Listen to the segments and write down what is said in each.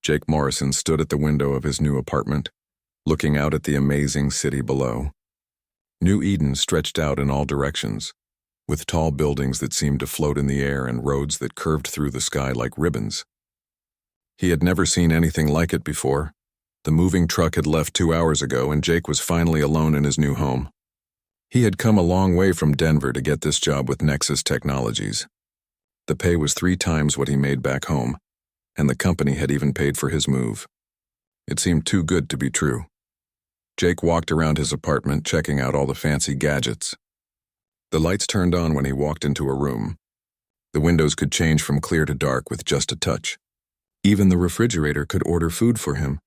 Jake Morrison stood at the window of his new apartment, looking out at the amazing city below. New Eden stretched out in all directions, with tall buildings that seemed to float in the air and roads that curved through the sky like ribbons. He had never seen anything like it before. The moving truck had left 2 hours ago, and Jake was finally alone in his new home. He had come a long way from Denver to get this job with Nexus Technologies. The pay was 3 times what he made back home, and the company had even paid for his move. It seemed too good to be true. Jake walked around his apartment, checking out all the fancy gadgets. The lights turned on when he walked into a room. The windows could change from clear to dark with just a touch. Even the refrigerator could order food for him.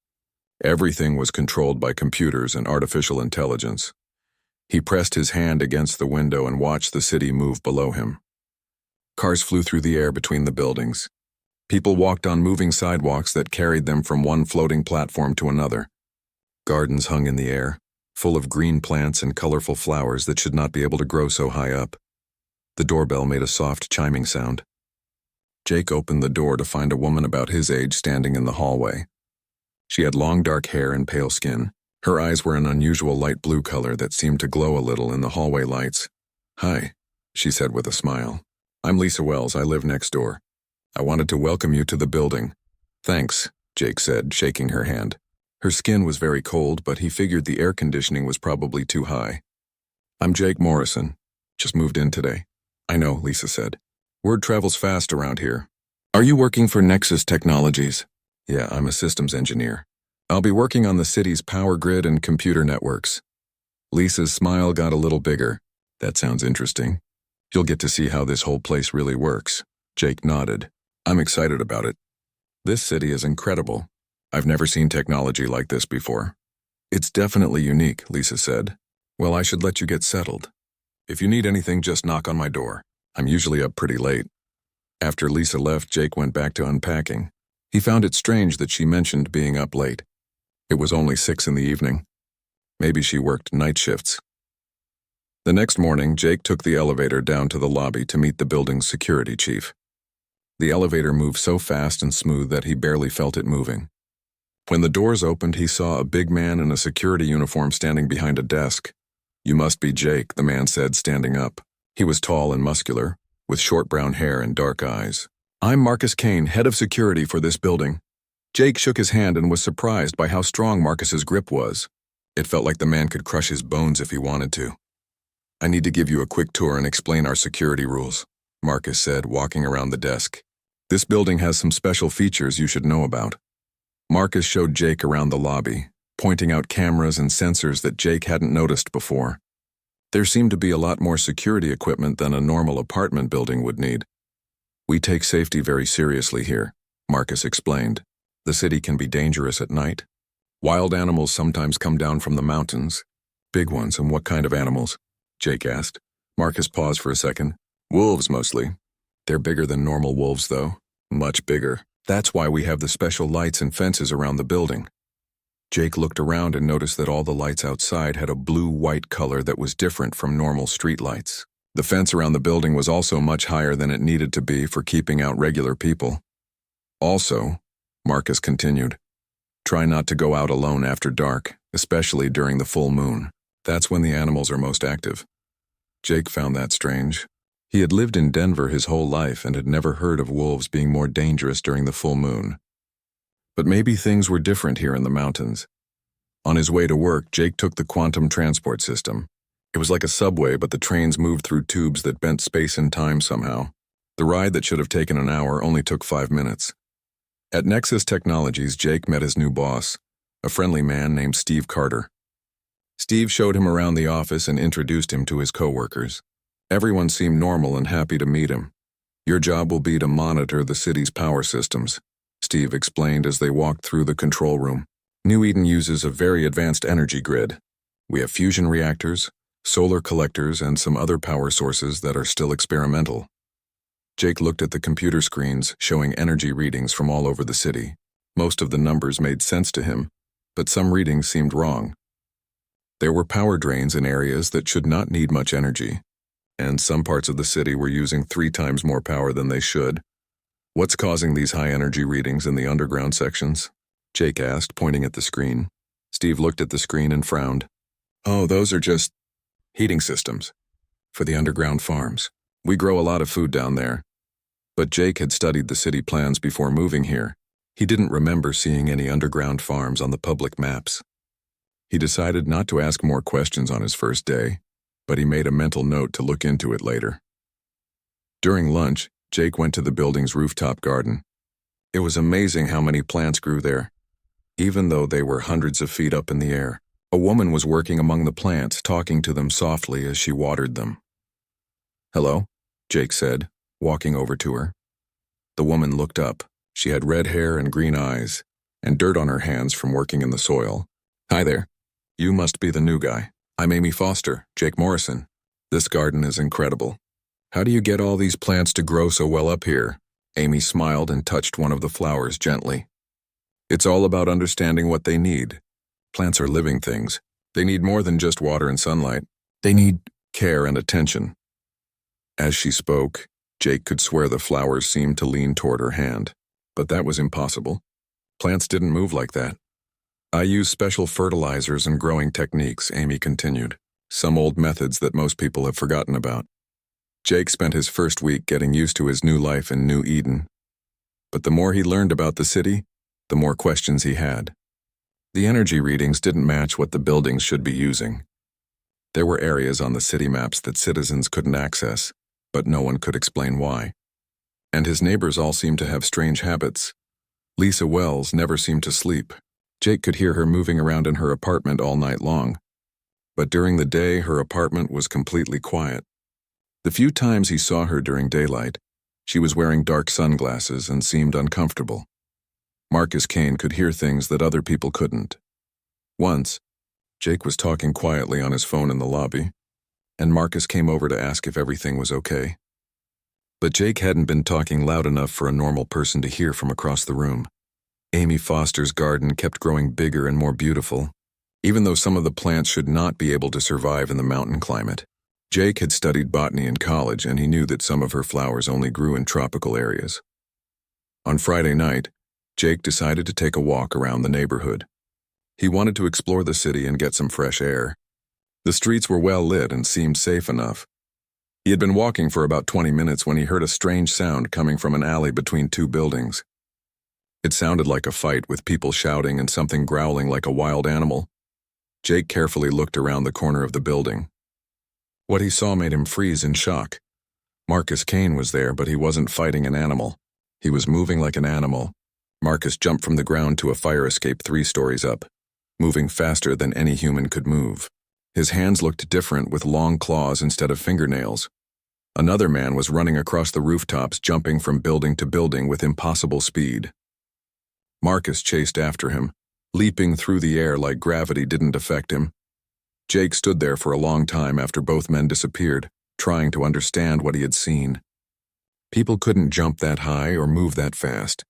Everything was controlled by computers and artificial intelligence. He pressed his hand against the window and watched the city move below him. Cars flew through the air between the buildings. People walked on moving sidewalks that carried them from one floating platform to another. Gardens hung in the air, full of green plants and colorful flowers that should not be able to grow so high up. The doorbell made a soft chiming sound. Jake opened the door to find a woman about his age standing in the hallway. She had long dark hair and pale skin. Her eyes were an unusual light blue color that seemed to glow a little in the hallway lights. "Hi," she said with a smile. "I'm Lisa Wells. I live next door. I wanted to welcome you to the building." "Thanks," Jake said, shaking her hand. Her skin was very cold, but he figured the air conditioning was probably too high. "I'm Jake Morrison. Just moved in today." "I know," Lisa said. "Word travels fast around here." "Are you working for Nexus Technologies?" "Yeah, I'm a systems engineer. I'll be working on the city's power grid and computer networks." Lisa's smile got a little bigger. "That sounds interesting. You'll get to see how this whole place really works." Jake nodded. "I'm excited about it. This city is incredible. I've never seen technology like this before." "It's definitely unique," Lisa said. "Well, I should let you get settled. If you need anything, just knock on my door. I'm usually up pretty late." After Lisa left, Jake went back to unpacking. He found it strange that she mentioned being up late. It was only 6 in the evening. Maybe she worked night shifts. The next morning, Jake took the elevator down to the lobby to meet the building's security chief. The elevator moved so fast and smooth that he barely felt it moving. When the doors opened, he saw a big man in a security uniform standing behind a desk. "You must be Jake," the man said, standing up. He was tall and muscular, with short brown hair and dark eyes. "I'm Marcus Kane, head of security for this building." Jake shook his hand and was surprised by how strong Marcus's grip was. It felt like the man could crush his bones if he wanted to. "I need to give you a quick tour and explain our security rules," Marcus said, walking around the desk. "This building has some special features you should know about." Marcus showed Jake around the lobby, pointing out cameras and sensors that Jake hadn't noticed before. There seemed to be a lot more security equipment than a normal apartment building would need. "We take safety very seriously here," Marcus explained. "The city can be dangerous at night. Wild animals sometimes come down from the mountains." "Big ones, and what kind of animals?" Jake asked. Marcus paused for a second. "Wolves, mostly. They're bigger than normal wolves, though. Much bigger. That's why we have the special lights and fences around the building." Jake looked around and noticed that all the lights outside had a blue-white color that was different from normal street lights. The fence around the building was also much higher than it needed to be for keeping out regular people. "Also," Marcus continued, "try not to go out alone after dark, especially during the full moon. That's when the animals are most active." Jake found that strange. He had lived in Denver his whole life and had never heard of wolves being more dangerous during the full moon. But maybe things were different here in the mountains. On his way to work, Jake took the quantum transport system. It was like a subway, but the trains moved through tubes that bent space and time somehow. The ride that should have taken an hour only took 5 minutes. At Nexus Technologies, Jake met his new boss, a friendly man named Steve Carter. Steve showed him around the office and introduced him to his coworkers. Everyone seemed normal and happy to meet him. "Your job will be to monitor the city's power systems," Steve explained as they walked through the control room. "New Eden uses a very advanced energy grid. We have fusion reactors, solar collectors, and some other power sources that are still experimental." Jake looked at the computer screens showing energy readings from all over the city. Most of the numbers made sense to him, but some readings seemed wrong. There were power drains in areas that should not need much energy, and some parts of the city were using 3 times more power than they should. What's causing these high-energy readings in the underground sections? Jake asked, pointing at the screen. Steve looked at the screen and frowned. Oh, those are just heating systems for the underground farms. We grow a lot of food down there. But Jake had studied the city plans before moving here. He didn't remember seeing any underground farms on the public maps. He decided not to ask more questions on his first day, but he made a mental note to look into it later. During lunch, Jake went to the building's rooftop garden. It was amazing how many plants grew there, even though they were hundreds of feet up in the air. A woman was working among the plants, talking to them softly as she watered them. Hello, Jake said, walking over to her. The woman looked up. She had red hair and green eyes, and dirt on her hands from working in the soil. Hi there. You must be the new guy. I'm Amy Foster, Jake Morrison. This garden is incredible. How do you get all these plants to grow so well up here? Amy smiled and touched one of the flowers gently. It's all about understanding what they need. Plants are living things. They need more than just water and sunlight. They need care and attention. As she spoke, Jake could swear the flowers seemed to lean toward her hand. But that was impossible. Plants didn't move like that. I use special fertilizers and growing techniques, Amy continued. Some old methods that most people have forgotten about. Jake spent his first week getting used to his new life in New Eden. But the more he learned about the city, the more questions he had. The energy readings didn't match what the buildings should be using. There were areas on the city maps that citizens couldn't access, but no one could explain why. And his neighbors all seemed to have strange habits. Lisa Wells never seemed to sleep. Jake could hear her moving around in her apartment all night long. But during the day, her apartment was completely quiet. The few times he saw her during daylight, she was wearing dark sunglasses and seemed uncomfortable. Marcus Kane could hear things that other people couldn't. Once, Jake was talking quietly on his phone in the lobby, and Marcus came over to ask if everything was okay. But Jake hadn't been talking loud enough for a normal person to hear from across the room. Amy Foster's garden kept growing bigger and more beautiful, even though some of the plants should not be able to survive in the mountain climate. Jake had studied botany in college, and he knew that some of her flowers only grew in tropical areas. On Friday night, Jake decided to take a walk around the neighborhood. He wanted to explore the city and get some fresh air. The streets were well lit and seemed safe enough. He had been walking for about 20 minutes when he heard a strange sound coming from an alley between two buildings. It sounded like a fight with people shouting and something growling like a wild animal. Jake carefully looked around the corner of the building. What he saw made him freeze in shock. Marcus Kane was there, but he wasn't fighting an animal. He was moving like an animal. Marcus jumped from the ground to a fire escape 3 stories up, moving faster than any human could move. His hands looked different with long claws instead of fingernails. Another man was running across the rooftops, jumping from building to building with impossible speed. Marcus chased after him, leaping through the air like gravity didn't affect him. Jake stood there for a long time after both men disappeared, trying to understand what he had seen. People couldn't jump that high or move that fast.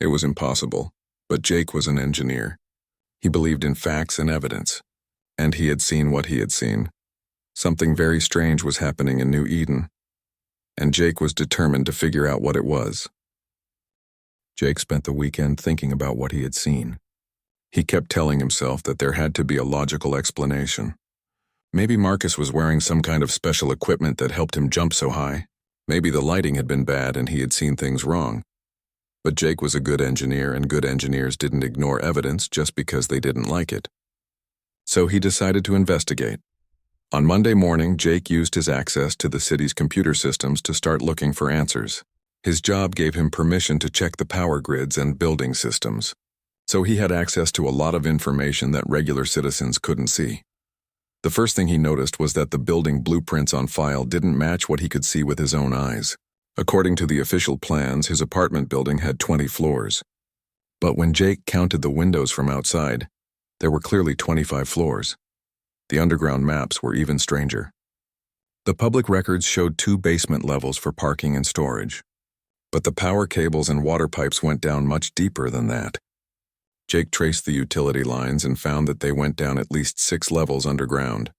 It was impossible, but Jake was an engineer. He believed in facts and evidence, and he had seen what he had seen. Something very strange was happening in New Eden, and Jake was determined to figure out what it was. Jake spent the weekend thinking about what he had seen. He kept telling himself that there had to be a logical explanation. Maybe Marcus was wearing some kind of special equipment that helped him jump so high. Maybe the lighting had been bad and he had seen things wrong. But Jake was a good engineer, and good engineers didn't ignore evidence just because they didn't like it. So he decided to investigate. On Monday morning, Jake used his access to the city's computer systems to start looking for answers. His job gave him permission to check the power grids and building systems. So he had access to a lot of information that regular citizens couldn't see. The first thing he noticed was that the building blueprints on file didn't match what he could see with his own eyes. According to the official plans, his apartment building had 20 floors. But when Jake counted the windows from outside, there were clearly 25 floors. The underground maps were even stranger. The public records showed 2 basement levels for parking and storage. But the power cables and water pipes went down much deeper than that. Jake traced the utility lines and found that they went down at least 6 levels underground.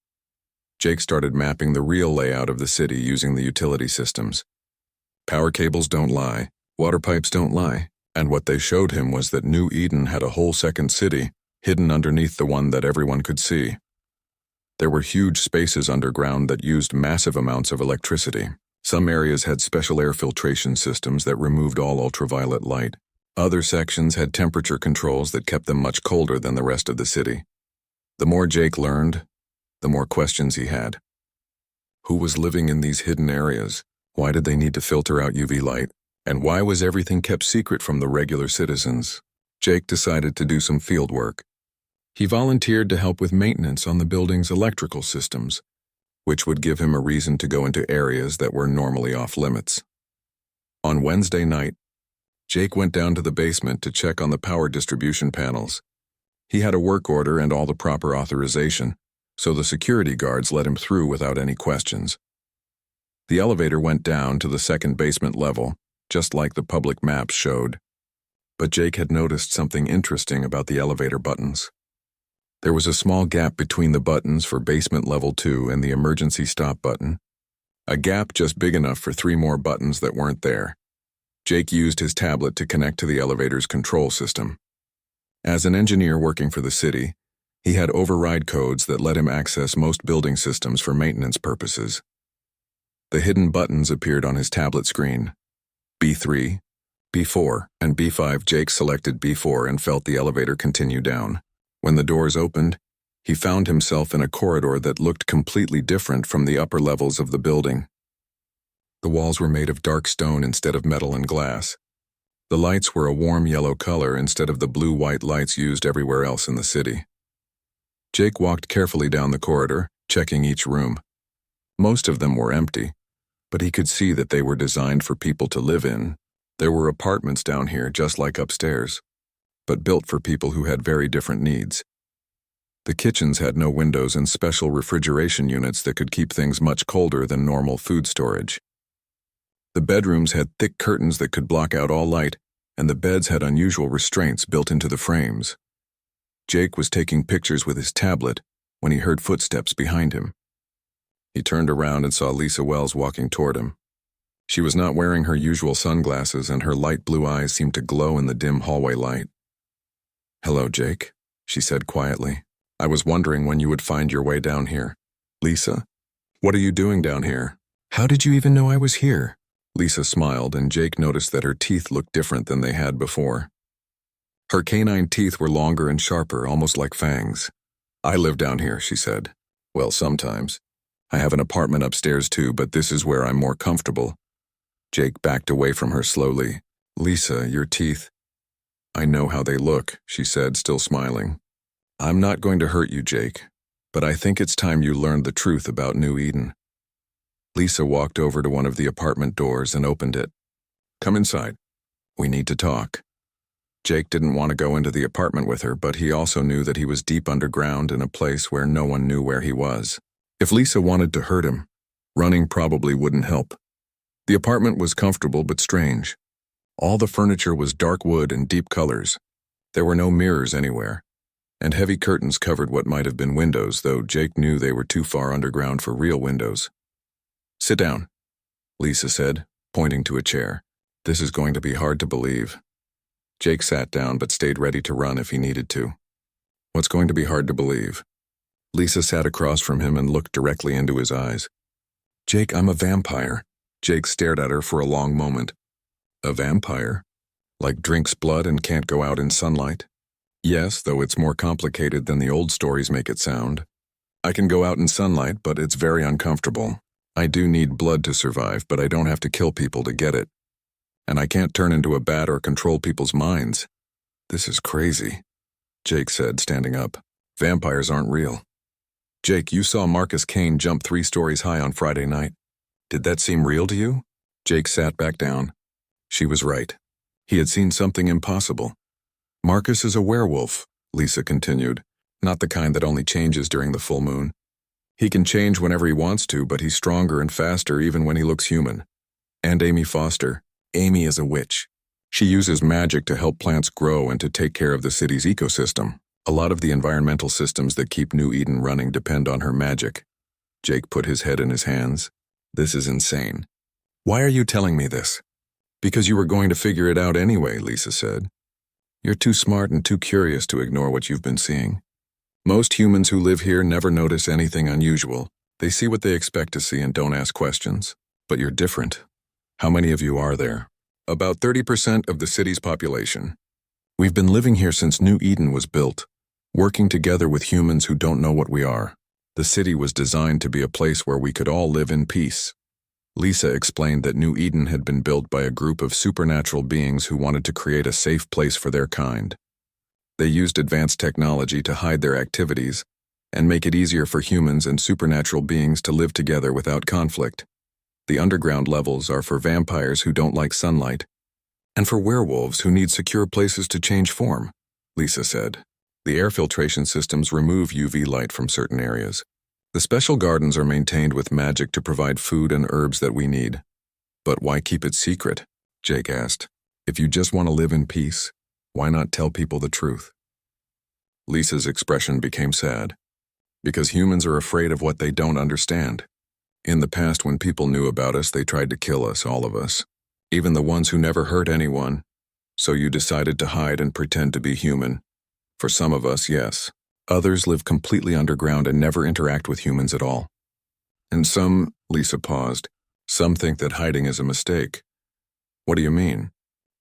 Jake started mapping the real layout of the city using the utility systems. Power cables don't lie. Water pipes don't lie, and what they showed him was that New Eden had a whole second city, hidden underneath the one that everyone could see. There were huge spaces underground that used massive amounts of electricity. Some areas had special air filtration systems that removed all ultraviolet light. Other sections had temperature controls that kept them much colder than the rest of the city. The more Jake learned, the more questions he had. Who was living in these hidden areas? Why did they need to filter out UV light? And why was everything kept secret from the regular citizens? Jake decided to do some field work. He volunteered to help with maintenance on the building's electrical systems, which would give him a reason to go into areas that were normally off limits. On Wednesday night, Jake went down to the basement to check on the power distribution panels. He had a work order and all the proper authorization, so the security guards let him through without any questions. The elevator went down to the second basement level, just like the public maps showed. But Jake had noticed something interesting about the elevator buttons. There was a small gap between the buttons for basement level 2 and the emergency stop button. A gap just big enough for 3 more buttons that weren't there. Jake used his tablet to connect to the elevator's control system. As an engineer working for the city, he had override codes that let him access most building systems for maintenance purposes. The hidden buttons appeared on his tablet screen. B3, B4, and B5. Jake selected B4 and felt the elevator continue down. When the doors opened, he found himself in a corridor that looked completely different from the upper levels of the building. The walls were made of dark stone instead of metal and glass. The lights were a warm yellow color instead of the blue-white lights used everywhere else in the city. Jake walked carefully down the corridor, checking each room. Most of them were empty, but he could see that they were designed for people to live in. There were apartments down here just like upstairs, but built for people who had very different needs. The kitchens had no windows and special refrigeration units that could keep things much colder than normal food storage. The bedrooms had thick curtains that could block out all light, and the beds had unusual restraints built into the frames. Jake was taking pictures with his tablet when he heard footsteps behind him. He turned around and saw Lisa Wells walking toward him. She was not wearing her usual sunglasses, and her light blue eyes seemed to glow in the dim hallway light. "Hello, Jake," she said quietly. "I was wondering when you would find your way down here." "Lisa? What are you doing down here? How did you even know I was here?" Lisa smiled, and Jake noticed that her teeth looked different than they had before. Her canine teeth were longer and sharper, almost like fangs. "I live down here," she said. "Well, sometimes. I have an apartment upstairs too, but this is where I'm more comfortable." Jake backed away from her slowly. "Lisa, your teeth—" "I know how they look," she said, still smiling. "I'm not going to hurt you, Jake, but I think it's time you learned the truth about New Eden." Lisa walked over to one of the apartment doors and opened it. "Come inside. We need to talk." Jake didn't want to go into the apartment with her, but he also knew that he was deep underground in a place where no one knew where he was. If Lisa wanted to hurt him, running probably wouldn't help. The apartment was comfortable but strange. All the furniture was dark wood and deep colors. There were no mirrors anywhere, and heavy curtains covered what might have been windows, though Jake knew they were too far underground for real windows. "Sit down," Lisa said, pointing to a chair. "This is going to be hard to believe." Jake sat down but stayed ready to run if he needed to. "What's going to be hard to believe?" Lisa sat across from him and looked directly into his eyes. "Jake, I'm a vampire." Jake stared at her for a long moment. "A vampire? Like drinks blood and can't go out in sunlight?" "Yes, though it's more complicated than the old stories make it sound. I can go out in sunlight, but it's very uncomfortable. I do need blood to survive, but I don't have to kill people to get it. And I can't turn into a bat or control people's minds." "This is crazy," Jake said, standing up. "Vampires aren't real." "Jake, you saw Marcus Kane jump 3 stories high on Friday night. Did that seem real to you?" Jake sat back down. She was right. He had seen something impossible. "Marcus is a werewolf," Lisa continued. "Not the kind that only changes during the full moon. He can change whenever he wants to, but he's stronger and faster even when he looks human. And Amy Foster. Amy is a witch. She uses magic to help plants grow and to take care of the city's ecosystem. A lot of the environmental systems that keep New Eden running depend on her magic." Jake put his head in his hands. "This is insane. Why are you telling me this?" Because you were going to figure it out anyway, Lisa said. You're too smart and too curious to ignore what you've been seeing. Most humans who live here never notice anything unusual. They see what they expect to see and don't ask questions. But you're different. How many of you are there? About 30% of the city's population. We've been living here since New Eden was built, working together with humans who don't know what we are. The city was designed to be a place where we could all live in peace. Lisa explained that New Eden had been built by a group of supernatural beings who wanted to create a safe place for their kind. They used advanced technology to hide their activities and make it easier for humans and supernatural beings to live together without conflict. The underground levels are for vampires who don't like sunlight, and for werewolves who need secure places to change form, Lisa said. The air filtration systems remove UV light from certain areas. The special gardens are maintained with magic to provide food and herbs that we need. But why keep it secret? Jake asked. If you just want to live in peace, why not tell people the truth? Lisa's expression became sad. Because humans are afraid of what they don't understand. In the past, when people knew about us, they tried to kill us, all of us. Even the ones who never hurt anyone. So you decided to hide and pretend to be human. For some of us, yes. Others live completely underground and never interact with humans at all. And some, Lisa paused, some think that hiding is a mistake. What do you mean?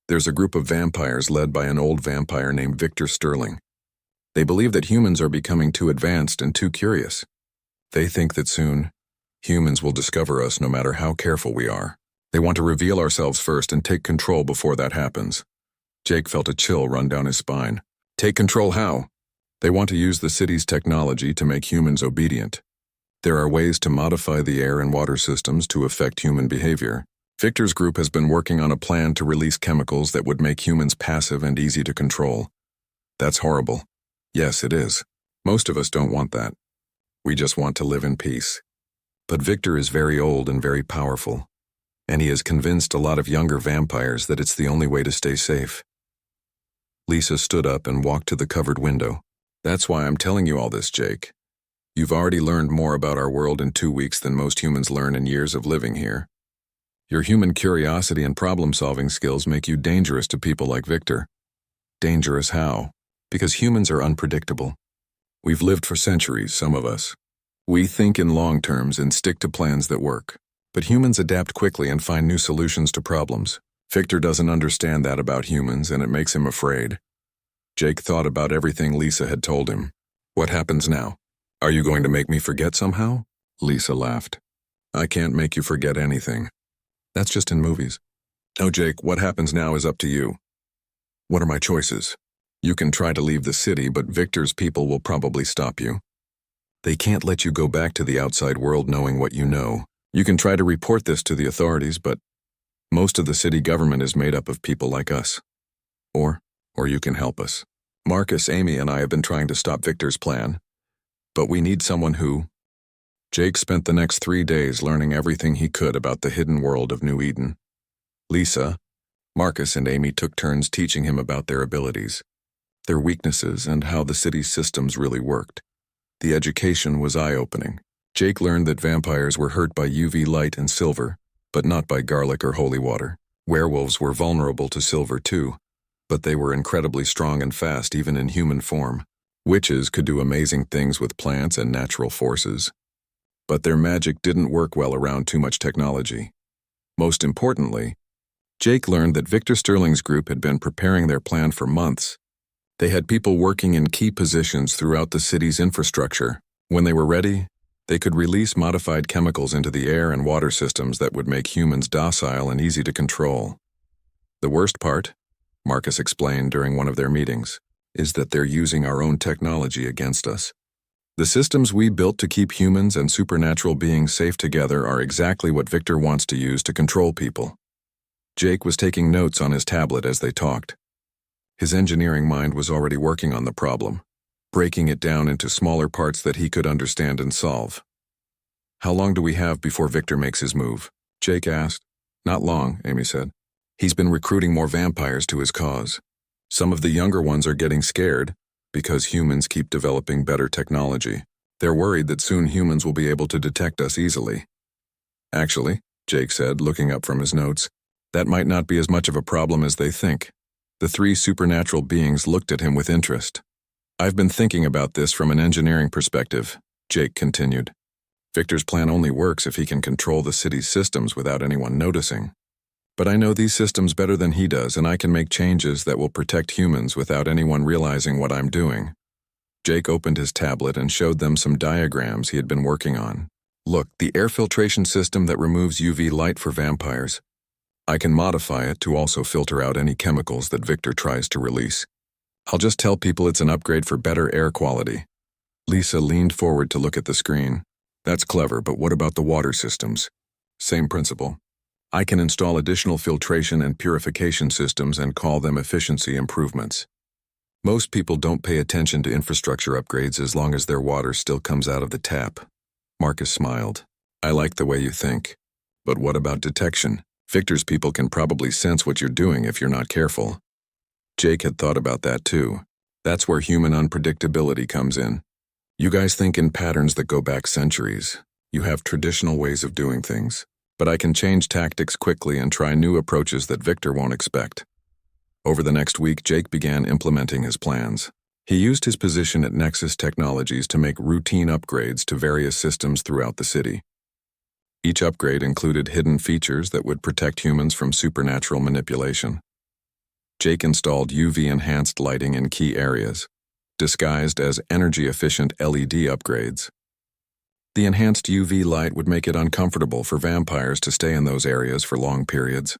There's a group of vampires led by an old vampire named Victor Sterling. They believe that humans are becoming too advanced and too curious. They think that soon, humans will discover us no matter how careful we are. They want to reveal ourselves first and take control before that happens. Jake felt a chill run down his spine. Take control how? They want to use the city's technology to make humans obedient. There are ways to modify the air and water systems to affect human behavior. Victor's group has been working on a plan to release chemicals that would make humans passive and easy to control. That's horrible. Yes, it is. Most of us don't want that. We just want to live in peace. But Victor is very old and very powerful, and he has convinced a lot of younger vampires that it's the only way to stay safe. Lisa stood up and walked to the covered window. That's why I'm telling you all this, Jake. You've already learned more about our world in 2 weeks than most humans learn in years of living here. Your human curiosity and problem-solving skills make you dangerous to people like Victor. Dangerous how? Because humans are unpredictable. We've lived for centuries, some of us. We think in long terms and stick to plans that work. But humans adapt quickly and find new solutions to problems. Victor doesn't understand that about humans, and it makes him afraid. Jake thought about everything Lisa had told him. What happens now? Are you going to make me forget somehow? Lisa laughed. I can't make you forget anything. That's just in movies. No, Jake, what happens now is up to you. What are my choices? You can try to leave the city, but Victor's people will probably stop you. They can't let you go back to the outside world knowing what you know. You can try to report this to the authorities, but most of the city government is made up of people like us. Or you can help us. Marcus, Amy, and I have been trying to stop Victor's plan, but we need someone who... Jake spent the next 3 days learning everything he could about the hidden world of New Eden. Lisa, Marcus, and Amy took turns teaching him about their abilities, their weaknesses, and how the city's systems really worked. The education was eye-opening. Jake learned that vampires were hurt by UV light and silver, but not by garlic or holy water. Werewolves were vulnerable to silver too, but they were incredibly strong and fast even in human form. Witches could do amazing things with plants and natural forces. But their magic didn't work well around too much technology. Most importantly, Jake learned that Victor Sterling's group had been preparing their plan for months. They had people working in key positions throughout the city's infrastructure. When they were ready, they could release modified chemicals into the air and water systems that would make humans docile and easy to control. The worst part, Marcus explained during one of their meetings, is that they're using our own technology against us. The systems we built to keep humans and supernatural beings safe together are exactly what Victor wants to use to control people. Jake was taking notes on his tablet as they talked. His engineering mind was already working on the problem, breaking it down into smaller parts that he could understand and solve. How long do we have before Victor makes his move? Jake asked. Not long, Amy said. He's been recruiting more vampires to his cause. Some of the younger ones are getting scared because humans keep developing better technology. They're worried that soon humans will be able to detect us easily. Actually, Jake said, looking up from his notes, That might not be as much of a problem as they think. The three supernatural beings looked at him with interest. I've been thinking about this from an engineering perspective, Jake continued. Victor's plan only works if he can control the city's systems without anyone noticing. But I know these systems better than he does, and I can make changes that will protect humans without anyone realizing what I'm doing. Jake opened his tablet and showed them some diagrams he had been working on. Look, the air filtration system that removes UV light for vampires. I can modify it to also filter out any chemicals that Victor tries to release. I'll just tell people it's an upgrade for better air quality. Lisa leaned forward to look at the screen. That's clever, but what about the water systems? Same principle. I can install additional filtration and purification systems and call them efficiency improvements. Most people don't pay attention to infrastructure upgrades as long as their water still comes out of the tap. Marcus smiled. I like the way you think. But what about detection? Victor's people can probably sense what you're doing if you're not careful. Jake had thought about that too. That's where human unpredictability comes in. You guys think in patterns that go back centuries. You have traditional ways of doing things. But I can change tactics quickly and try new approaches that Victor won't expect. Over the next week, Jake began implementing his plans. He used his position at Nexus Technologies to make routine upgrades to various systems throughout the city. Each upgrade included hidden features that would protect humans from supernatural manipulation. Jake installed UV-enhanced lighting in key areas, disguised as energy-efficient LED upgrades. The enhanced UV light would make it uncomfortable for vampires to stay in those areas for long periods.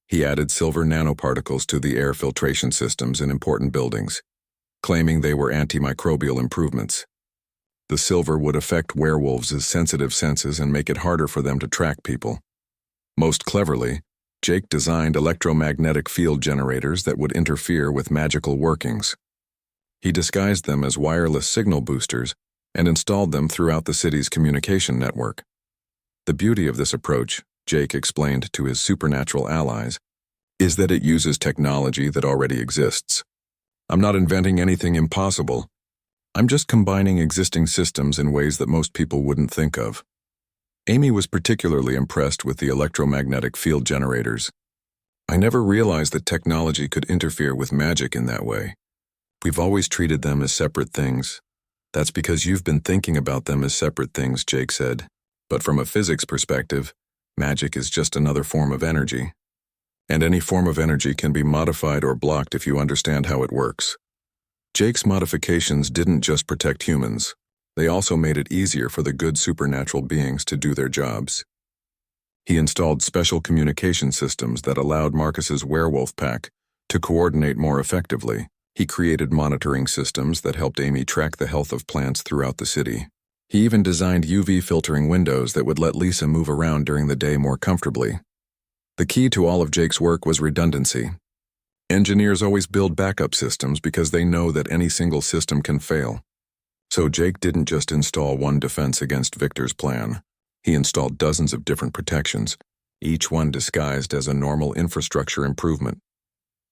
He added silver nanoparticles to the air filtration systems in important buildings, claiming they were antimicrobial improvements. The silver would affect werewolves' sensitive senses and make it harder for them to track people. Most cleverly, Jake designed electromagnetic field generators that would interfere with magical workings. He disguised them as wireless signal boosters and installed them throughout the city's communication network. The beauty of this approach, Jake explained to his supernatural allies, is that it uses technology that already exists. I'm not inventing anything impossible. I'm just combining existing systems in ways that most people wouldn't think of. Amy was particularly impressed with the electromagnetic field generators. I never realized that technology could interfere with magic in that way. We've always treated them as separate things. That's because you've been thinking about them as separate things, Jake said. But from a physics perspective, magic is just another form of energy. And any form of energy can be modified or blocked if you understand how it works. Jake's modifications didn't just protect humans. They also made it easier for the good supernatural beings to do their jobs. He installed special communication systems that allowed Marcus's werewolf pack to coordinate more effectively. He created monitoring systems that helped Amy track the health of plants throughout the city. He even designed UV filtering windows that would let Lisa move around during the day more comfortably. The key to all of Jake's work was redundancy. Engineers always build backup systems because they know that any single system can fail. So Jake didn't just install one defense against Victor's plan. He installed dozens of different protections, each one disguised as a normal infrastructure improvement.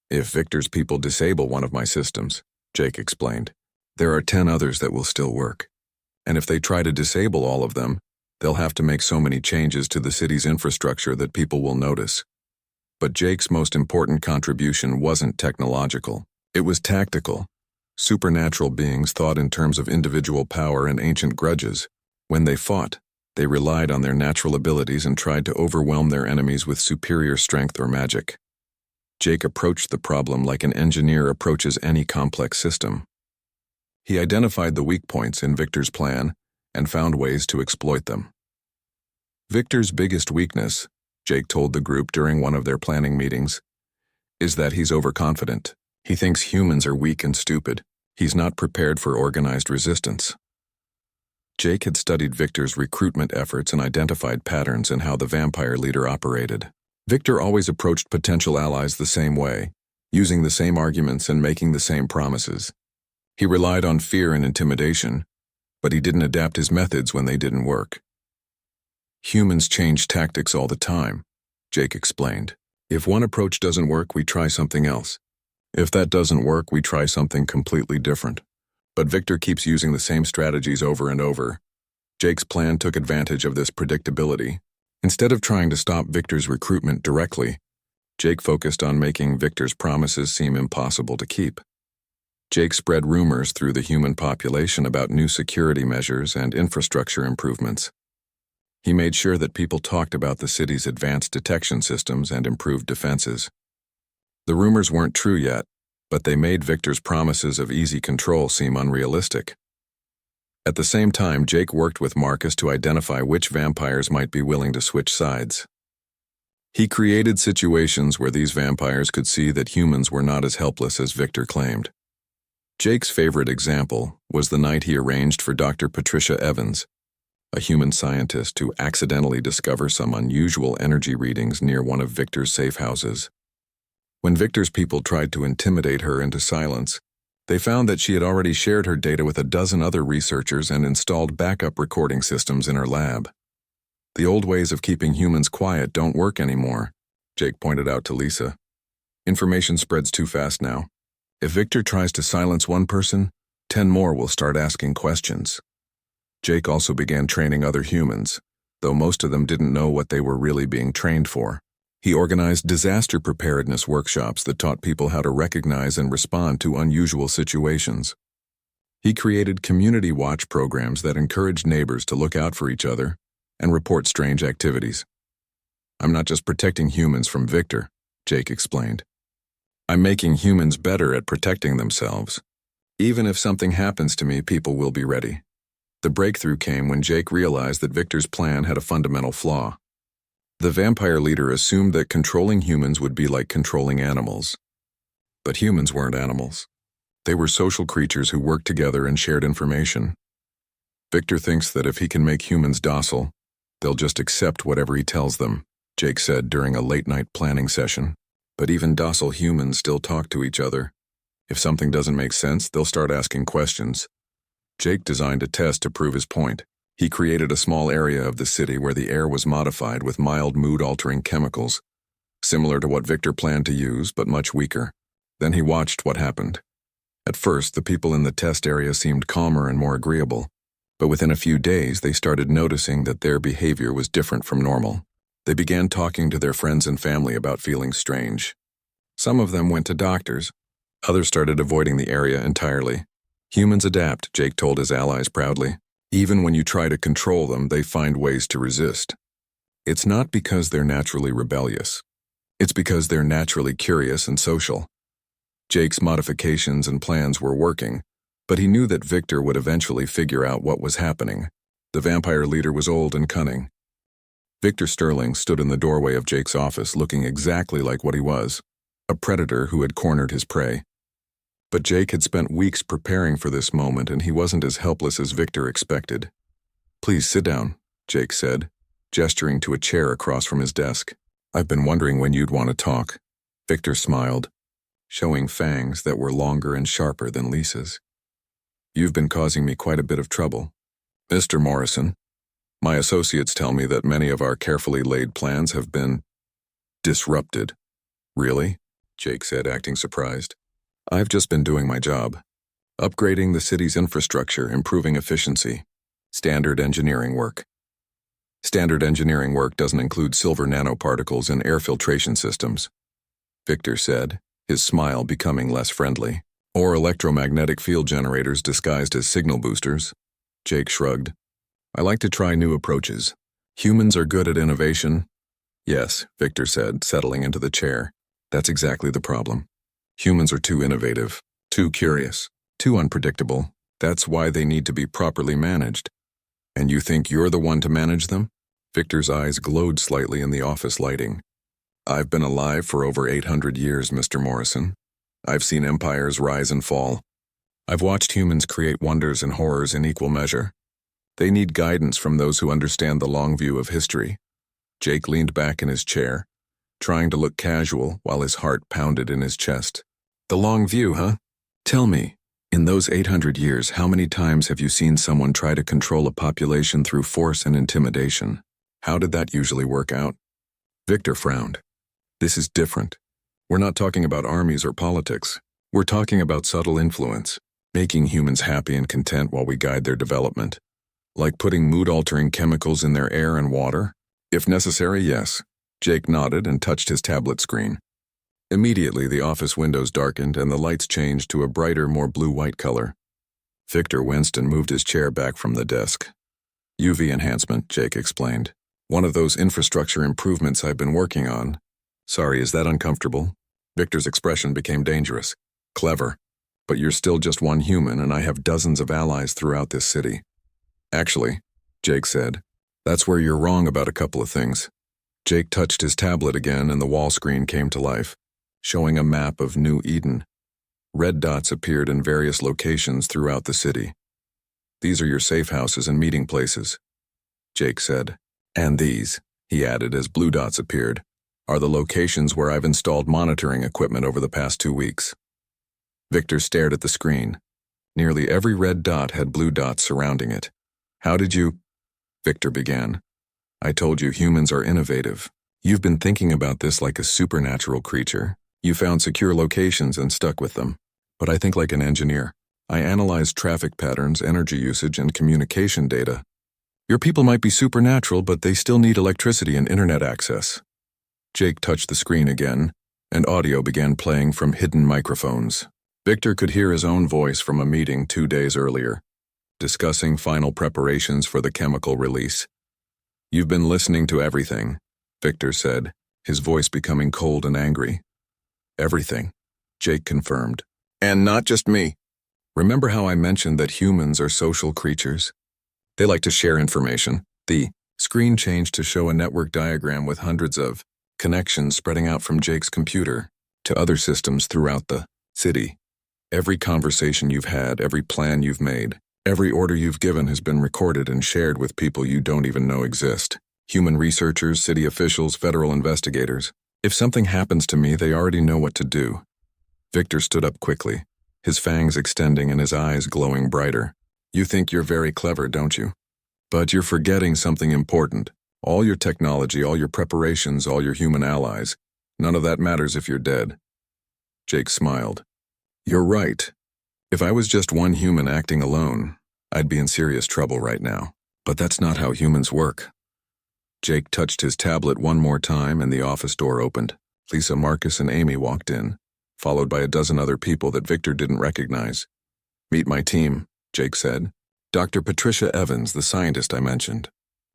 If Victor's people disable one of my systems, Jake explained, there are 10 others that will still work. And if they try to disable all of them, they'll have to make so many changes to the city's infrastructure that people will notice. But Jake's most important contribution wasn't technological. It was tactical. Supernatural beings thought in terms of individual power and ancient grudges. When they fought, they relied on their natural abilities and tried to overwhelm their enemies with superior strength or magic. Jake approached the problem like an engineer approaches any complex system. He identified the weak points in Victor's plan and found ways to exploit them. Victor's biggest weakness, Jake told the group during one of their planning meetings, is that he's overconfident. He thinks humans are weak and stupid. He's not prepared for organized resistance. Jake had studied Victor's recruitment efforts and identified patterns in how the vampire leader operated. Victor always approached potential allies the same way, using the same arguments and making the same promises. He relied on fear and intimidation, but he didn't adapt his methods when they didn't work. Humans change tactics all the time, Jake explained. If one approach doesn't work, we try something else. If that doesn't work, we try something completely different. But Victor keeps using the same strategies over and over. Jake's plan took advantage of this predictability. Instead of trying to stop Victor's recruitment directly, Jake focused on making Victor's promises seem impossible to keep. Jake spread rumors through the human population about new security measures and infrastructure improvements. He made sure that people talked about the city's advanced detection systems and improved defenses. The rumors weren't true yet, but they made Victor's promises of easy control seem unrealistic. At the same time, Jake worked with Marcus to identify which vampires might be willing to switch sides. He created situations where these vampires could see that humans were not as helpless as Victor claimed. Jake's favorite example was the night he arranged for Dr. Patricia Evans, a human scientist, to accidentally discover some unusual energy readings near one of Victor's safe houses. When Victor's people tried to intimidate her into silence, they found that she had already shared her data with a dozen other researchers and installed backup recording systems in her lab. The old ways of keeping humans quiet don't work anymore, Jake pointed out to Lisa. Information spreads too fast now. If Victor tries to silence one person, 10 more will start asking questions. Jake also began training other humans, though most of them didn't know what they were really being trained for. He organized disaster preparedness workshops that taught people how to recognize and respond to unusual situations. He created community watch programs that encouraged neighbors to look out for each other and report strange activities. "I'm not just protecting humans from Victor," Jake explained. "I'm making humans better at protecting themselves. Even if something happens to me, people will be ready." The breakthrough came when Jake realized that Victor's plan had a fundamental flaw. The vampire leader assumed that controlling humans would be like controlling animals. But humans weren't animals. They were social creatures who worked together and shared information. Victor thinks that if he can make humans docile, they'll just accept whatever he tells them, Jake said during a late-night planning session. But even docile humans still talk to each other. If something doesn't make sense, they'll start asking questions. Jake designed a test to prove his point. He created a small area of the city where the air was modified with mild mood-altering chemicals, similar to what Victor planned to use, but much weaker. Then he watched what happened. At first, the people in the test area seemed calmer and more agreeable, but within a few days, they started noticing that their behavior was different from normal. They began talking to their friends and family about feeling strange. Some of them went to doctors. Others started avoiding the area entirely. Humans adapt, Jake told his allies proudly. Even when you try to control them, they find ways to resist. It's not because they're naturally rebellious. It's because they're naturally curious and social. Jake's modifications and plans were working, but he knew that Victor would eventually figure out what was happening. The vampire leader was old and cunning. Victor Sterling stood in the doorway of Jake's office looking exactly like what he was, a predator who had cornered his prey. But Jake had spent weeks preparing for this moment, and he wasn't as helpless as Victor expected. "Please sit down," Jake said, gesturing to a chair across from his desk. "I've been wondering when you'd want to talk." Victor smiled, showing fangs that were longer and sharper than Lisa's. "You've been causing me quite a bit of trouble, Mr. Morrison. My associates tell me that many of our carefully laid plans have been disrupted." "Really?" Jake said, acting surprised. "I've just been doing my job. Upgrading the city's infrastructure, improving efficiency. Standard engineering work." "Standard engineering work doesn't include silver nanoparticles and air filtration systems," Victor said, his smile becoming less friendly. "Or electromagnetic field generators disguised as signal boosters." Jake shrugged. "I like to try new approaches. Humans are good at innovation." "Yes," Victor said, settling into the chair. "That's exactly the problem. Humans are too innovative, too curious, too unpredictable. That's why they need to be properly managed." "And you think you're the one to manage them?" Victor's eyes glowed slightly in the office lighting. "I've been alive for over 800 years, Mr. Morrison. I've seen empires rise and fall. I've watched humans create wonders and horrors in equal measure. They need guidance from those who understand the long view of history." Jake leaned back in his chair, trying to look casual while his heart pounded in his chest. "The long view, huh? Tell me, in those 800 years, how many times have you seen someone try to control a population through force and intimidation? How did that usually work out?" Victor frowned. "This is different. We're not talking about armies or politics. We're talking about subtle influence, making humans happy and content while we guide their development. Like putting mood-altering chemicals in their air and water? If necessary, yes." Jake nodded and touched his tablet screen. Immediately, the office windows darkened and the lights changed to a brighter, more blue-white color. Victor winced and moved his chair back from the desk. UV enhancement, Jake explained. One of those infrastructure improvements I've been working on. Sorry, is that uncomfortable? Victor's expression became dangerous. Clever. But you're still just one human, and I have dozens of allies throughout this city. Actually, Jake said, that's where you're wrong about a couple of things. Jake touched his tablet again, and the wall screen came to life, showing a map of New Eden. Red dots appeared in various locations throughout the city. These are your safe houses and meeting places, Jake said. And these, he added as blue dots appeared, are the locations where I've installed monitoring equipment over the past 2 weeks. Victor stared at the screen. Nearly every red dot had blue dots surrounding it. How did you? Victor began. I told you humans are innovative. You've been thinking about this like a supernatural creature. You found secure locations and stuck with them. But I think like an engineer. I analyzed traffic patterns, energy usage, and communication data. Your people might be supernatural, but they still need electricity and internet access. Jake touched the screen again, and audio began playing from hidden microphones. Victor could hear his own voice from a meeting 2 days earlier, discussing final preparations for the chemical release. You've been listening to everything, Victor said, his voice becoming cold and angry. Everything, Jake confirmed. And not just me. Remember how I mentioned that humans are social creatures? They like to share information. The screen changed to show a network diagram with hundreds of connections spreading out from Jake's computer to other systems throughout the city. Every conversation you've had, every plan you've made, every order you've given has been recorded and shared with people you don't even know exist. Human researchers, city officials, federal investigators. If something happens to me, they already know what to do. Victor stood up quickly, his fangs extending and his eyes glowing brighter. You think you're very clever, don't you? But you're forgetting something important. All your technology, all your preparations, all your human allies. None of that matters if you're dead. Jake smiled. You're right. If I was just one human acting alone, I'd be in serious trouble right now. But that's not how humans work. Jake touched his tablet one more time and the office door opened. Lisa, Marcus, and Amy walked in, followed by a dozen other people that Victor didn't recognize. Meet my team, Jake said. Dr. Patricia Evans, the scientist I mentioned.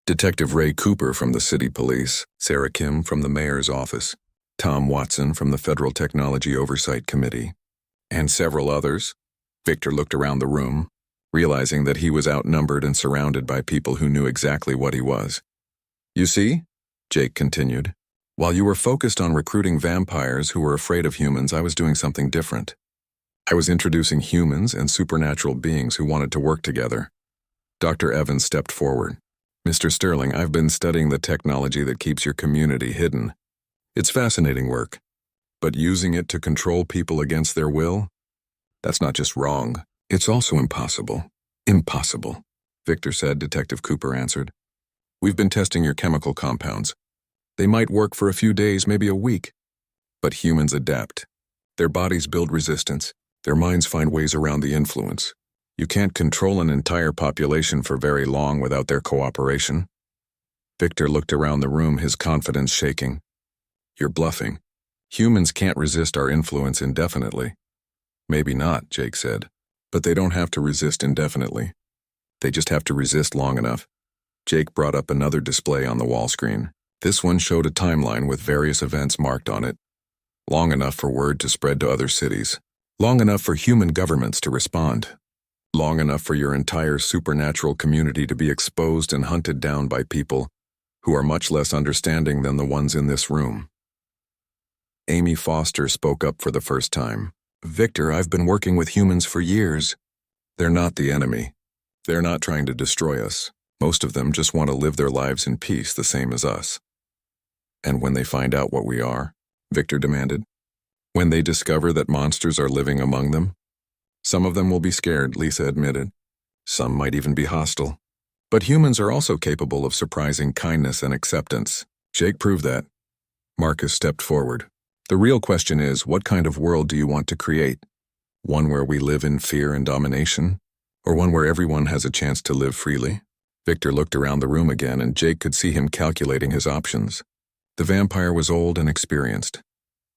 Detective Ray Cooper from the city police, Sarah Kim from the mayor's office, Tom Watson from the Federal Technology Oversight Committee, and several others. Victor looked around the room, realizing that he was outnumbered and surrounded by people who knew exactly what he was. You see, Jake continued, while you were focused on recruiting vampires who were afraid of humans, I was doing something different. I was introducing humans and supernatural beings who wanted to work together. Dr. Evans stepped forward. Mr. Sterling, I've been studying the technology that keeps your community hidden. It's fascinating work. But using it to control people against their will? That's not just wrong. It's also impossible. Impossible, Victor said. Detective Cooper answered. We've been testing your chemical compounds. They might work for a few days, maybe a week. But humans adapt. Their bodies build resistance. Their minds find ways around the influence. You can't control an entire population for very long without their cooperation. Victor looked around the room, his confidence shaking. You're bluffing. Humans can't resist our influence indefinitely. Maybe not, Jake said. But they don't have to resist indefinitely. They just have to resist long enough. Jake brought up another display on the wall screen. This one showed a timeline with various events marked on it. Long enough for word to spread to other cities. Long enough for human governments to respond. Long enough for your entire supernatural community to be exposed and hunted down by people who are much less understanding than the ones in this room. Amy Foster spoke up for the first time. Victor, I've been working with humans for years. They're not the enemy. They're not trying to destroy us. Most of them just want to live their lives in peace, the same as us. And when they find out what we are, Victor demanded, when they discover that monsters are living among them, some of them will be scared, Lisa admitted. Some might even be hostile. But humans are also capable of surprising kindness and acceptance. Jake proved that. Marcus stepped forward. The real question is, what kind of world do you want to create? One where we live in fear and domination? Or one where everyone has a chance to live freely? Victor looked around the room again, and Jake could see him calculating his options. The vampire was old and experienced.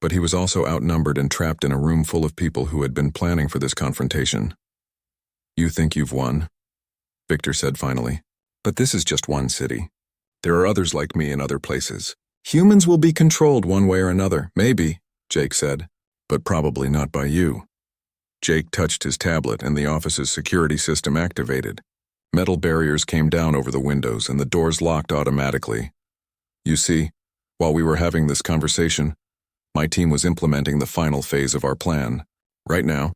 But he was also outnumbered and trapped in a room full of people who had been planning for this confrontation. "You think you've won?" Victor said finally. "But this is just one city. There are others like me in other places. Humans will be controlled one way or another, maybe," Jake said, "but probably not by you." Jake touched his tablet and the office's security system activated. Metal barriers came down over the windows and the doors locked automatically. "You see, while we were having this conversation, my team was implementing the final phase of our plan. Right now,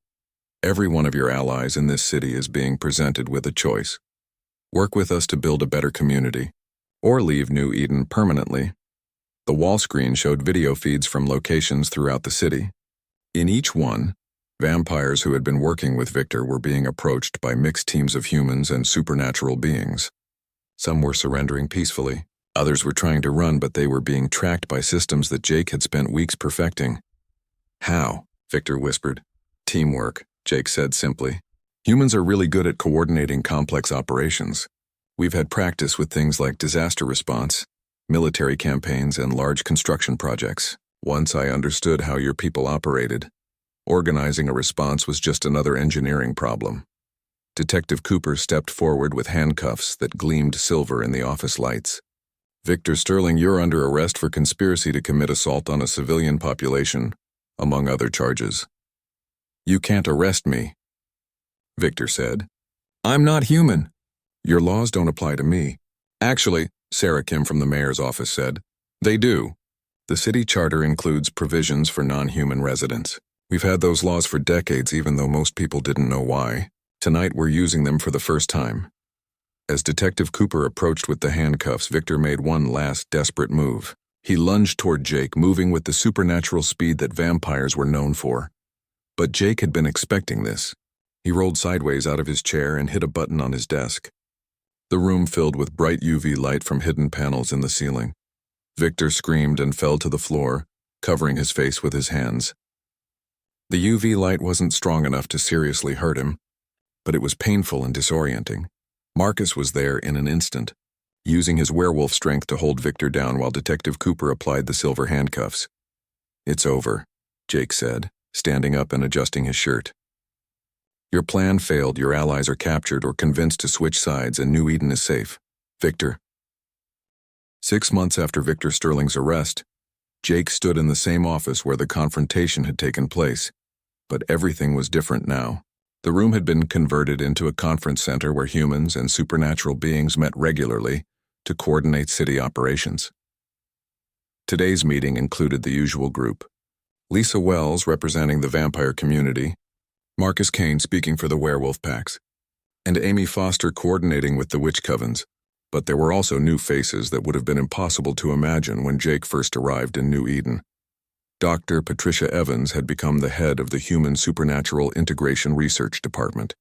every one of your allies in this city is being presented with a choice. Work with us to build a better community, or leave New Eden permanently." The wall screen showed video feeds from locations throughout the city. In each one, vampires who had been working with Victor were being approached by mixed teams of humans and supernatural beings. Some were surrendering peacefully. Others were trying to run, but they were being tracked by systems that Jake had spent weeks perfecting. "How?" Victor whispered. "Teamwork," Jake said simply. "Humans are really good at coordinating complex operations. We've had practice with things like disaster response, military campaigns, and large construction projects. Once I understood how your people operated, organizing a response was just another engineering problem." Detective Cooper stepped forward with handcuffs that gleamed silver in the office lights. "Victor Sterling, you're under arrest for conspiracy to commit assault on a civilian population, among other charges." "You can't arrest me," Victor said. "I'm not human." "Your laws don't apply to me." "Actually," Sarah Kim from the mayor's office said, "they do. The city charter includes provisions for non-human residents. We've had those laws for decades, even though most people didn't know why. Tonight we're using them for the first time." As Detective Cooper approached with the handcuffs, Victor made one last desperate move. He lunged toward Jake, moving with the supernatural speed that vampires were known for. But Jake had been expecting this. He rolled sideways out of his chair and hit a button on his desk. The room filled with bright UV light from hidden panels in the ceiling. Victor screamed and fell to the floor, covering his face with his hands. The UV light wasn't strong enough to seriously hurt him, but it was painful and disorienting. Marcus was there in an instant, using his werewolf strength to hold Victor down while Detective Cooper applied the silver handcuffs. "It's over," Jake said, standing up and adjusting his shirt. "Your plan failed. Your allies are captured or convinced to switch sides, and New Eden is safe. Victor." 6 months after Victor Sterling's arrest, Jake stood in the same office where the confrontation had taken place, but everything was different now. The room had been converted into a conference center where humans and supernatural beings met regularly to coordinate city operations. Today's meeting included the usual group: Lisa Wells representing the vampire community, Marcus Kane speaking for the werewolf packs, and Amy Foster coordinating with the witch covens. But there were also new faces that would have been impossible to imagine when Jake first arrived in New Eden. Dr. Patricia Evans had become the head of the Human Supernatural Integration Research Department.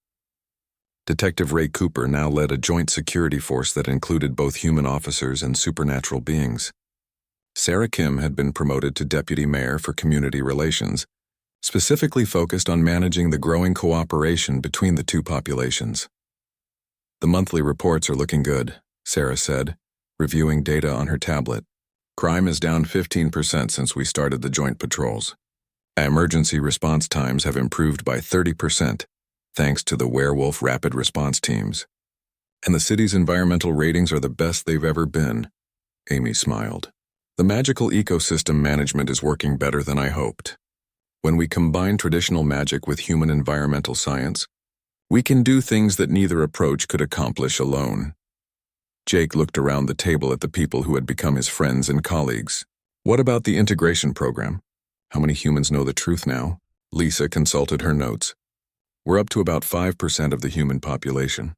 Detective Ray Cooper now led a joint security force that included both human officers and supernatural beings. Sarah Kim had been promoted to deputy mayor for community relations, specifically focused on managing the growing cooperation between the two populations. "The monthly reports are looking good," Sarah said, reviewing data on her tablet. "Crime is down 15% since we started the joint patrols. Emergency response times have improved by 30%, thanks to the werewolf rapid response teams. And the city's environmental ratings are the best they've ever been." Amy smiled. "The magical ecosystem management is working better than I hoped. When we combine traditional magic with human environmental science, we can do things that neither approach could accomplish alone." Jake looked around the table at the people who had become his friends and colleagues. "What about the integration program? How many humans know the truth now?" Lisa consulted her notes. "We're up to about 5% of the human population.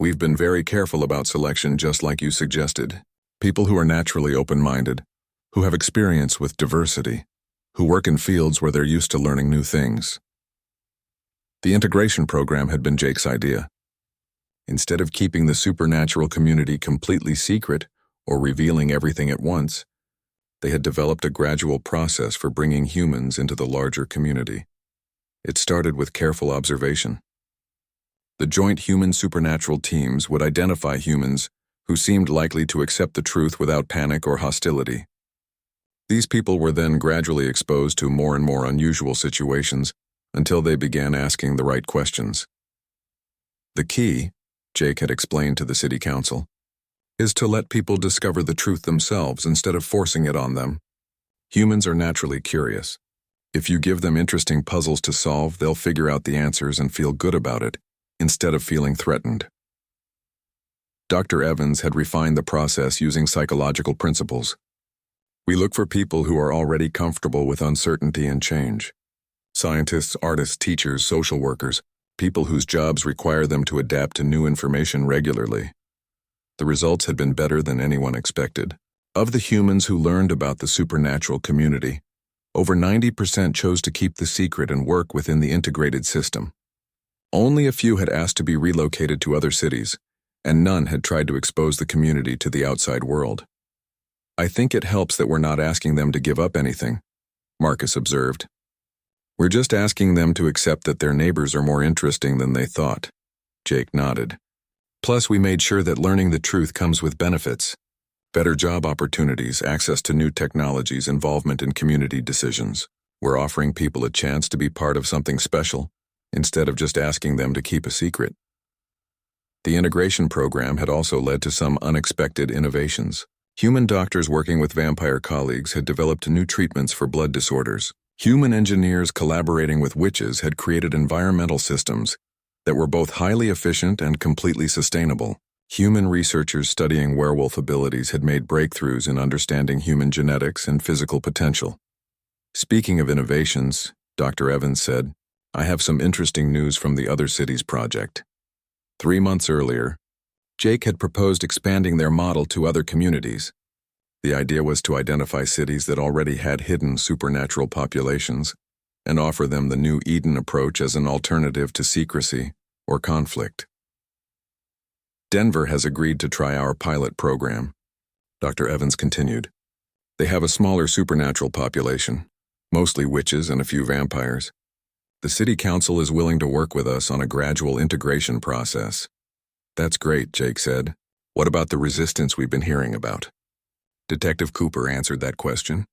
We've been very careful about selection, just like you suggested. People who are naturally open-minded, who have experience with diversity, who work in fields where they're used to learning new things." The integration program had been Jake's idea. Instead of keeping the supernatural community completely secret or revealing everything at once, they had developed a gradual process for bringing humans into the larger community. It started with careful observation. The joint human supernatural teams would identify humans who seemed likely to accept the truth without panic or hostility. These people were then gradually exposed to more and more unusual situations until they began asking the right questions. The key, Jake had explained to the city council, is to let people discover the truth themselves instead of forcing it on them. Humans are naturally curious. If you give them interesting puzzles to solve, they'll figure out the answers and feel good about it, instead of feeling threatened. Dr. Evans had refined the process using psychological principles. We look for people who are already comfortable with uncertainty and change. Scientists, artists, teachers, social workers, people whose jobs require them to adapt to new information regularly. The results had been better than anyone expected. Of the humans who learned about the supernatural community, over 90% chose to keep the secret and work within the integrated system. Only a few had asked to be relocated to other cities, and none had tried to expose the community to the outside world. I think it helps that we're not asking them to give up anything, Marcus observed. We're just asking them to accept that their neighbors are more interesting than they thought. Jake nodded. Plus, we made sure that learning the truth comes with benefits. Better job opportunities, access to new technologies, involvement in community decisions. We're offering people a chance to be part of something special, instead of just asking them to keep a secret. The integration program had also led to some unexpected innovations. Human doctors working with vampire colleagues had developed new treatments for blood disorders. Human engineers collaborating with witches had created environmental systems that were both highly efficient and completely sustainable. Human researchers studying werewolf abilities had made breakthroughs in understanding human genetics and physical potential. Speaking of innovations, Dr. Evans said, I have some interesting news from the Other Cities project. 3 months earlier, Jake had proposed expanding their model to other communities. The idea was to identify cities that already had hidden supernatural populations and offer them the new Eden approach as an alternative to secrecy or conflict. Denver has agreed to try our pilot program, Dr. Evans continued. They have a smaller supernatural population, mostly witches and a few vampires. The city council is willing to work with us on a gradual integration process. That's great, Jake said. What about the resistance we've been hearing about? Detective Cooper answered that question.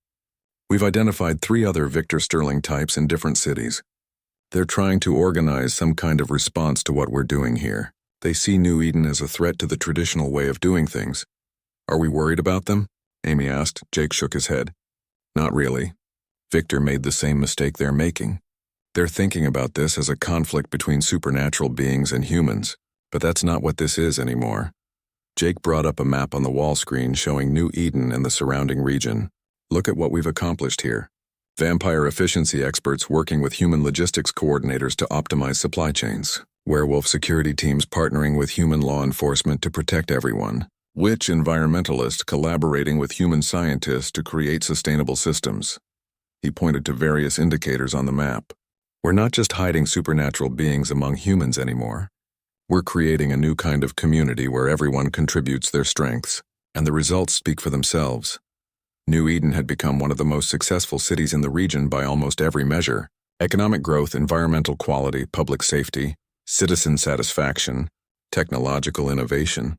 We've identified 3 other Victor Sterling types in different cities. They're trying to organize some kind of response to what we're doing here. They see New Eden as a threat to the traditional way of doing things. Are we worried about them? Amy asked. Jake shook his head. Not really. Victor made the same mistake they're making. They're thinking about this as a conflict between supernatural beings and humans, but that's not what this is anymore. Jake brought up a map on the wall screen showing New Eden and the surrounding region. Look at what we've accomplished here. Vampire efficiency experts working with human logistics coordinators to optimize supply chains. Werewolf security teams partnering with human law enforcement to protect everyone. Witch environmentalists collaborating with human scientists to create sustainable systems. He pointed to various indicators on the map. We're not just hiding supernatural beings among humans anymore. We're creating a new kind of community where everyone contributes their strengths, and the results speak for themselves. New Eden had become one of the most successful cities in the region by almost every measure. Economic growth, environmental quality, public safety, citizen satisfaction, technological innovation.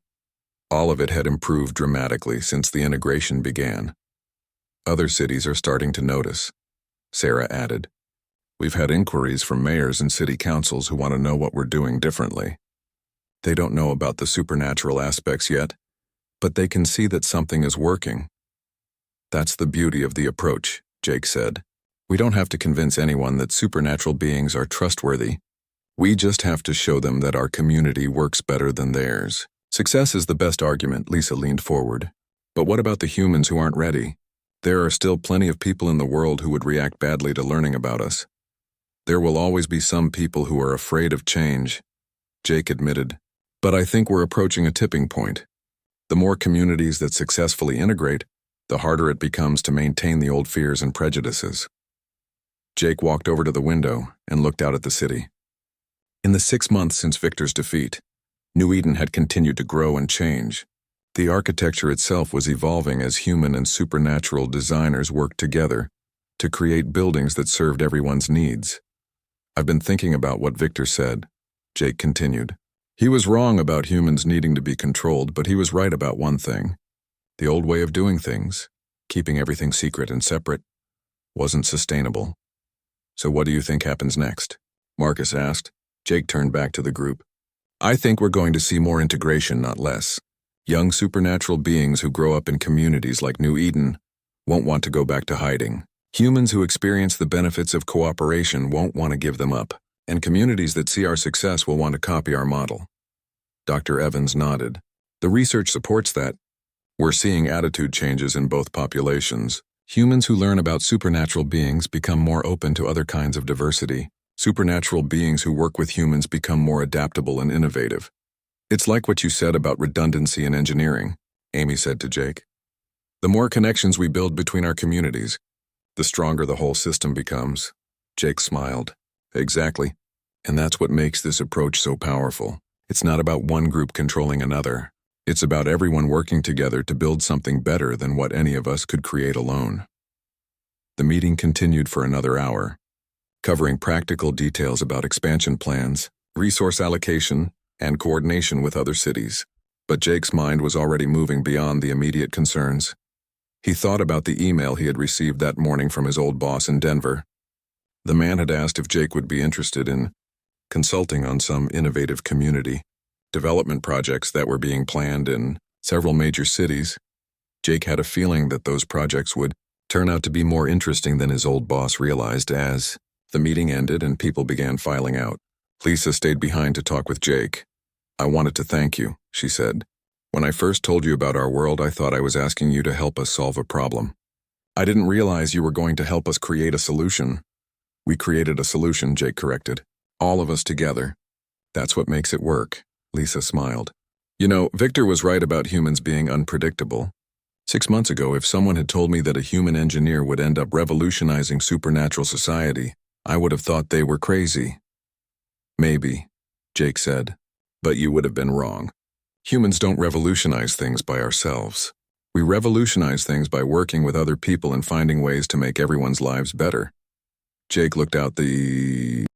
All of it had improved dramatically since the integration began. Other cities are starting to notice, Sarah added. We've had inquiries from mayors and city councils who want to know what we're doing differently. They don't know about the supernatural aspects yet, but they can see that something is working. That's the beauty of the approach, Jake said. We don't have to convince anyone that supernatural beings are trustworthy. We just have to show them that our community works better than theirs. Success is the best argument, Lisa leaned forward. But what about the humans who aren't ready? There are still plenty of people in the world who would react badly to learning about us. There will always be some people who are afraid of change, Jake admitted. But I think we're approaching a tipping point. The more communities that successfully integrate, the harder it becomes to maintain the old fears and prejudices. Jake walked over to the window and looked out at the city. In the 6 months since Victor's defeat, New Eden had continued to grow and change. The architecture itself was evolving as human and supernatural designers worked together to create buildings that served everyone's needs. I've been thinking about what Victor said, Jake continued. He was wrong about humans needing to be controlled, but he was right about one thing. The old way of doing things, Keeping everything secret and separate wasn't sustainable. So what do you think happens next? Marcus asked. Jake turned back to the group. I think we're going to see more integration, not less. Young supernatural beings who grow up in communities like New Eden won't want to go back to hiding. Humans who experience the benefits of cooperation won't want to give them up, and communities that see our success will want to copy our model. Dr. Evans nodded. The research supports that. We're seeing attitude changes in both populations. Humans who learn about supernatural beings become more open to other kinds of diversity. Supernatural beings who work with humans become more adaptable and innovative. It's like what you said about redundancy in engineering, Amy said to Jake. The more connections we build between our communities, the stronger the whole system becomes. Jake smiled. Exactly. And that's what makes this approach so powerful. It's not about one group controlling another. It's about everyone working together to build something better than what any of us could create alone. The meeting continued for another hour, covering practical details about expansion plans, resource allocation, and coordination with other cities. But Jake's mind was already moving beyond the immediate concerns. He thought about the email he had received that morning from his old boss in Denver. The man had asked if Jake would be interested in consulting on some innovative community development projects that were being planned in several major cities. Jake had a feeling that those projects would turn out to be more interesting than his old boss realized. As the meeting ended and people began filing out, Lisa stayed behind to talk with Jake. I wanted to thank you, she said. When I first told you about our world, I thought I was asking you to help us solve a problem. I didn't realize you were going to help us create a solution. We created a solution, Jake corrected. All of us together. That's what makes it work, Lisa smiled. You know, Victor was right about humans being unpredictable. 6 months ago, if someone had told me that a human engineer would end up revolutionizing supernatural society, I would have thought they were crazy. Maybe, Jake said, but you would have been wrong. Humans don't revolutionize things by ourselves. We revolutionize things by working with other people and finding ways to make everyone's lives better. Jake looked out the